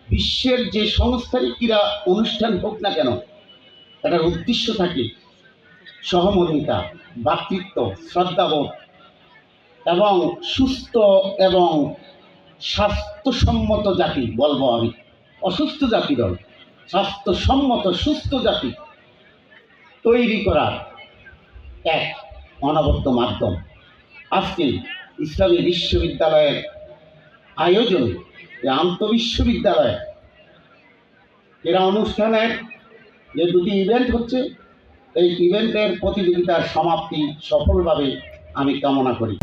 বিশ্বের যে সংস্থারই ক্রীড়া অনুষ্ঠান হোক না কেন, এটার উদ্দেশ্য থাকে সহমর্মিতা, ভ্রাতৃত্ব, শ্রদ্ধাবোধ এবং সুস্থ এবং স্বাস্থ্যসম্মত জাতি বলবো আমি, অসুস্থ জাতি নয়, স্বাস্থ্যসম্মত সুস্থ জাতি তৈরি করার এক অনবদ্য মাধ্যম। আজকে ইসলামী বিশ্ববিদ্যালয়ের আয়োজনে আন্তঃবিশ্ববিদ্যালয়ে ক্রীড়া অনুষ্ঠানের যে দুটি ইভেন্ট হচ্ছে, এই ইভেন্টের প্রতিযোগিতার সমাপ্তি সফলভাবে আমি কামনা করি।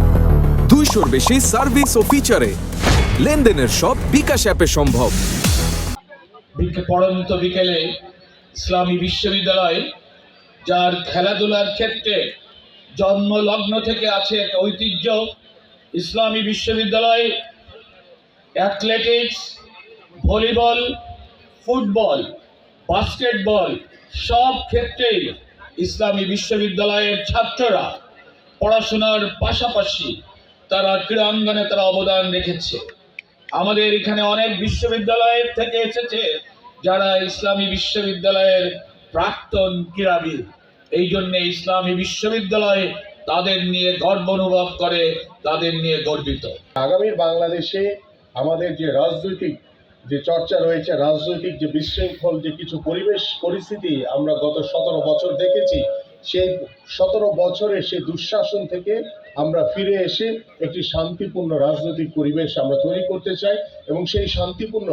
200-র বেশি সার্ভিস ও ফিচারে লেনদেনের সব বিকাশ অ্যাপে সম্ভব। পড়ন্ত বিকেলে ইসলামী বিশ্ববিদ্যালয়, যার খেলাধুলার ক্ষেত্রে জন্মলগ্ন থেকে আছে এক ঐতিহ্য, ইসলামী বিশ্ববিদ্যালয় অ্যাথলেটিক্স, ভলিবল, ফুটবল, বাস্কেটবল সব ক্ষেত্রেই ইসলামী বিশ্ববিদ্যালয়ের ছাত্ররা পড়াশোনার পাশাপাশি তারা ক্রীড়াঙ্গনে তারা অবদান রেখেছে। আমাদের এখানে অনেক বিশ্ববিদ্যালয়ের থেকে এসেছে যারা ইসলামী বিশ্ববিদ্যালয়ের প্রাক্তন ক্রীড়াবিদ। এই জন্যে ইসলামী বিশ্ববিদ্যালয় তাদের নিয়ে গর্ব অনুভব করে, তাদের নিয়ে গর্বিত। আগামীর বাংলাদেশে আমাদের যে রাজনৈতিক যে চর্চা রয়েছে, রাজনৈতিক যে বিশৃঙ্খল যে কিছু পরিস্থিতি আমরা গত 17 বছর দেখেছি, সেই 17 বছরের সেই দুঃশাসন থেকে আমরা ফিরে এসে একটি শান্তিপূর্ণ রাজনৈতিক পরিবেশ আমরা তৈরি করতে চাই, এবং সেই শান্তিপূর্ণ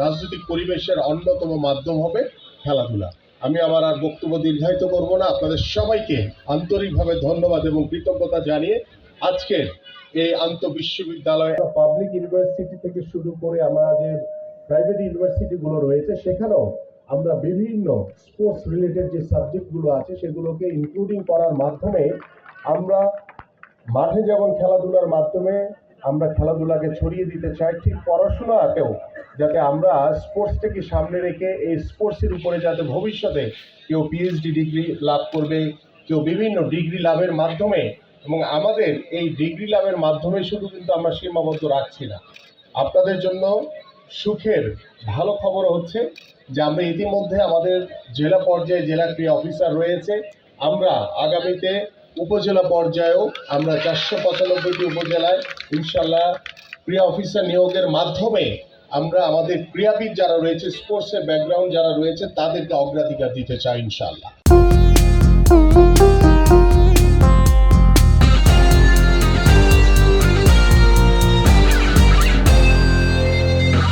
রাজনৈতিক পরিবেশের অন্যতম মাধ্যম হবে খেলাধুলা। আমি আমার আর বক্তব্য দীর্ঘায়িত করব না। আপনাদের সবাইকে আন্তরিকভাবে ধন্যবাদ এবং কৃতজ্ঞতা জানিয়ে আজকের এই আন্তঃবিশ্ববিদ্যালয় পাবলিক ইউনিভার্সিটি থেকে শুরু করে আমরা যে প্রাইভেট ইউনিভার্সিটিগুলো রয়েছে, সেখানেও আমরা বিভিন্ন স্পোর্টস রিলেটেড যে সাবজেক্টগুলো আছে সেগুলোকে ইনক্লুডিং করার মাধ্যমে আমরা মাঠে যেমন খেলাধুলার মাধ্যমে আমরা খেলাধুলাকে ছড়িয়ে দিতে চাই, ঠিক পড়াশোনাতেও যাতে আমরা স্পোর্টসটাকে সামনে রেখে এই স্পোর্টসের উপরে যাতে ভবিষ্যতে কেউ পিএইচডি ডিগ্রি লাভ করবে, কেউ বিভিন্ন ডিগ্রি লাভের মাধ্যমে, এবং আমাদের এই ডিগ্রি লাভের মাধ্যমে শুধু কিন্তু আমরা সীমাবদ্ধ রাখছি না। আপনাদের জন্য সুখের ভালো খবর হচ্ছে যে আমরা ইতিমধ্যে আমাদের জেলা পর্যায়ে জেলা ক্রীড়া অফিসার রয়েছে। আমরা আগামীতে উপজেলা পর্যায়েও আমরা 495টি উপজেলায় ইনশাল্লাহ ক্রীড়া অফিসার নিয়োগের মাধ্যমে আমরা আমাদের ক্রীড়াবিদ যারা রয়েছে, স্পোর্টসের ব্যাকগ্রাউন্ড যারা রয়েছে, তাদেরকে অগ্রাধিকার দিতে চাই ইনশাল্লাহ।